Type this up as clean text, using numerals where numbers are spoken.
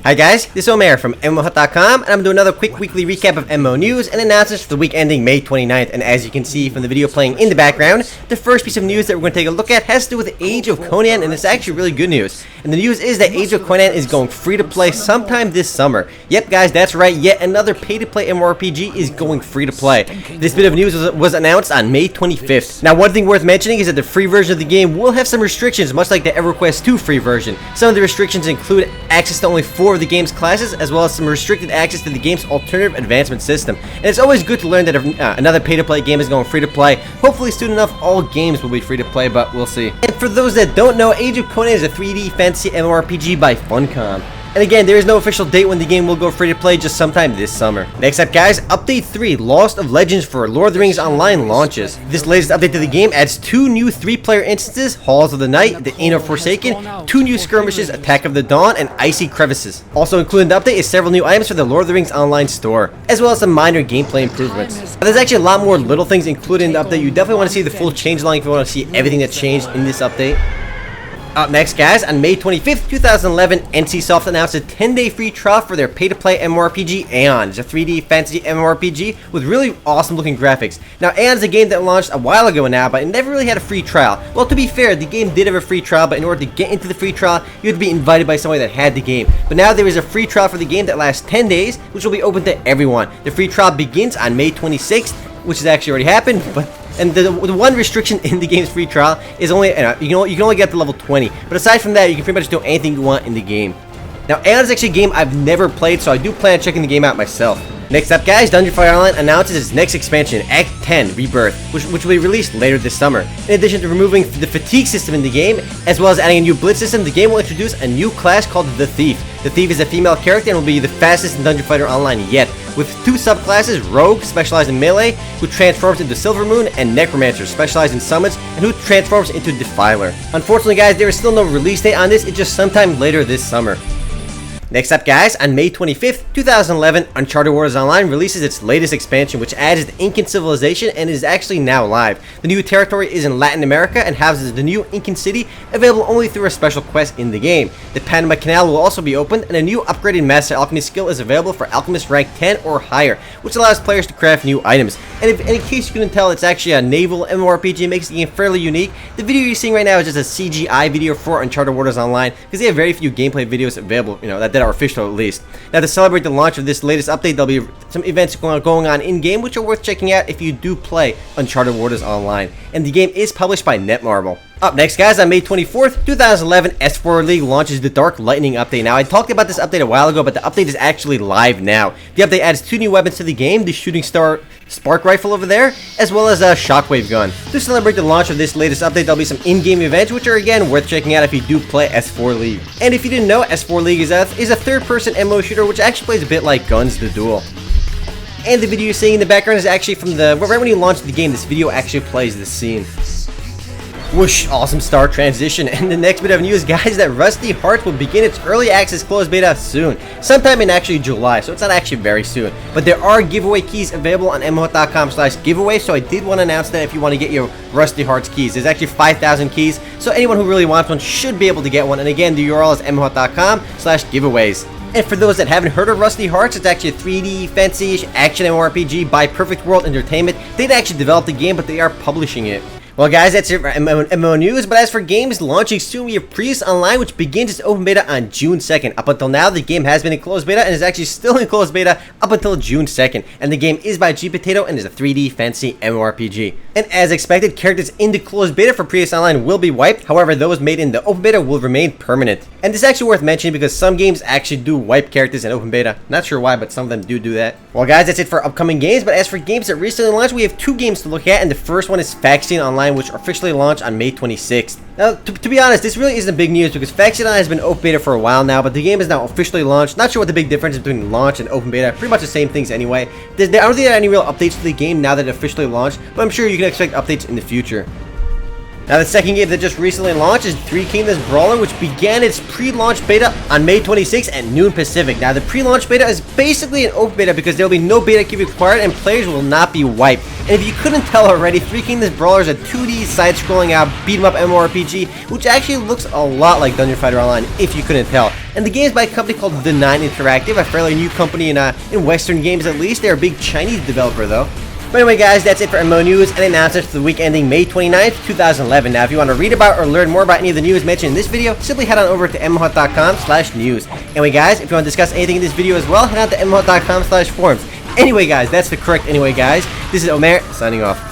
Hi guys, this is Omer from MMOHut.com, and I'm doing another quick weekly recap of MMO news and announcements for the week ending May 29th. And as you can see from the video playing in the background, the first piece of news that we're going to take a look at has to do with Age of Conan, and it's actually really good news. And the news is that Age of Conan is going free to play sometime this summer. Yep guys, that's right, yet another pay to play MMORPG is going free to play. This bit of news was announced on May 25th. Now one thing worth mentioning is that the free version of the game will have some restrictions, much like the EverQuest 2 free version. Some of the restrictions include access to only 4 of the game's classes, as well as some restricted access to the game's alternative advancement system. And it's always good to learn that another pay-to-play game is going free to play. Hopefully soon enough all games will be free to play, but we'll see. And for those that don't know, Age of Conan is a 3D fantasy MMORPG by Funcom. And again, there is no official date when the game will go free to play, just sometime this summer. Next up guys, Update 3, Lost of Legends for Lord of the Rings Online launches. This latest update to the game adds 2 new 3-player instances, Halls of the Night, the Aion of Forsaken, 2 new skirmishes, Attack of the Dawn, and Icy Crevices. Also included in the update is several new items for the Lord of the Rings Online store, as well as some minor gameplay improvements. Now, there's actually a lot more little things included in the update. You definitely want to see the full changelog if you want to see everything that changed in this update. Up next guys, on May 25th, 2011, NCSoft announced a 10-day free trial for their pay-to-play MMORPG Aion. It's a 3D fantasy MMORPG with really awesome looking graphics. Now Aion is a game that launched a while ago now, but it never really had a free trial. Well, to be fair, the game did have a free trial, but in order to get into the free trial, you had to be invited by somebody that had the game. But now there is a free trial for the game that lasts 10 days, which will be open to everyone. The free trial begins on May 26th, which has actually already happened, and the one restriction in the game's free trial is only, you can only get to level 20. But aside from that, you can pretty much do anything you want in the game. Now, Aion is actually a game I've never played, so I do plan on checking the game out myself. Next up guys, Dungeon Online announces its next expansion, Act 10 Rebirth, which will be released later this summer. In addition to removing the fatigue system in the game, as well as adding a new blitz system, the game will introduce a new class called the Thief. The Thief is a female character and will be the fastest in Dungeon Fighter Online yet, with 2 subclasses, Rogue, specialized in melee, who transforms into Silvermoon, and Necromancer, specialized in summons, and who transforms into Defiler. Unfortunately guys, there is still no release date on this, it's just sometime later this summer. Next up guys, on May 25th, 2011, Uncharted Online releases its latest expansion, which adds the Incan civilization and is actually now live. The new territory is in Latin America and houses the new Incan city, available only through a special quest in the game. The Panama Canal will also be opened, and a new upgraded Master Alchemy skill is available for Alchemist rank 10 or higher, which allows players to craft new items. And in case you couldn't tell, it's actually a naval MMORPG, makes the game fairly unique. The video you're seeing right now is just a CGI video for Uncharted Online, because they have very few gameplay videos available, that are official at least. Now to celebrate the launch of this latest update, there'll be some events going on in-game, which are worth checking out if you do play Uncharted Online. And the game is published by Netmarble. Up next guys, on May 24th, 2011, S4 League launches the Dark Lightning update. Now I talked about this update a while ago, but the update is actually live now. The update adds 2 new weapons to the game, the Shooting Star Spark Rifle over there, as well as a Shockwave Gun. To celebrate the launch of this latest update, there'll be some in-game events, which are again worth checking out if you do play S4 League. And if you didn't know, S4 League is a third-person MMO shooter, which actually plays a bit like Guns the Duel. And the video you're seeing in the background is actually from right when you launched the game. This video actually plays this scene. Whoosh, awesome star transition. And the next bit of news guys, that Rusty Hearts will begin its early access closed beta soon, sometime in actually July, so it's not actually very soon. But there are giveaway keys available on MMOHut.com/giveaway, so I did want to announce that if you want to get your Rusty Hearts keys. There's actually 5,000 keys, so anyone who really wants one should be able to get one. And again, the URL is MMOHut.com/giveaways. And for those that haven't heard of Rusty Hearts, it's actually a 3D fantasy action MMORPG by Perfect World Entertainment. They didn't actually develop the game, but they are publishing it. Well guys, that's it for MMO news, but as for games launching soon, we have Prius Online, which begins its open beta on June 2nd. Up until now, the game has been in closed beta and is actually still in closed beta up until June 2nd. And the game is by G-Potato and is a 3D fantasy MMORPG. And as expected, characters in the closed beta for Prius Online will be wiped, however, those made in the open beta will remain permanent. And this is actually worth mentioning because some games actually do wipe characters in open beta. Not sure why, but some of them do that. Well guys, that's it for upcoming games, but as for games that recently launched, we have 2 games to look at, and the first one is Faxion Online, which officially launched on May 26th. Now, to be honest, this really isn't big news because Faxion Online has been open beta for a while now, but the game is now officially launched. Not sure what the big difference is between launch and open beta. Pretty much the same things anyway. I don't think there are any real updates to the game now that it officially launched, but I'm sure you can expect updates in the future. Now, the second game that just recently launched is Three Kingdoms Brawler, which began its pre-launch beta on May 26th at noon Pacific. Now, the pre-launch beta is basically an open beta because there will be no beta key required and players will not be wiped. And if you couldn't tell already, Three Kingdoms Brawler is a 2D side-scrolling out beat-em-up MMORPG, which actually looks a lot like Dungeon Fighter Online, if you couldn't tell. And the game is by a company called The Nine Interactive, a fairly new company in Western games at least. They're a big Chinese developer though. But anyway guys, that's it for MMO news and announcements for the week ending May 29th, 2011. Now if you want to read about or learn more about any of the news mentioned in this video, simply head on over to MMOHut.com/news. Anyway guys, if you want to discuss anything in this video as well, head on to MMOHut.com/forums. Anyway guys, that's the correct anyway guys. This is Omer, signing off.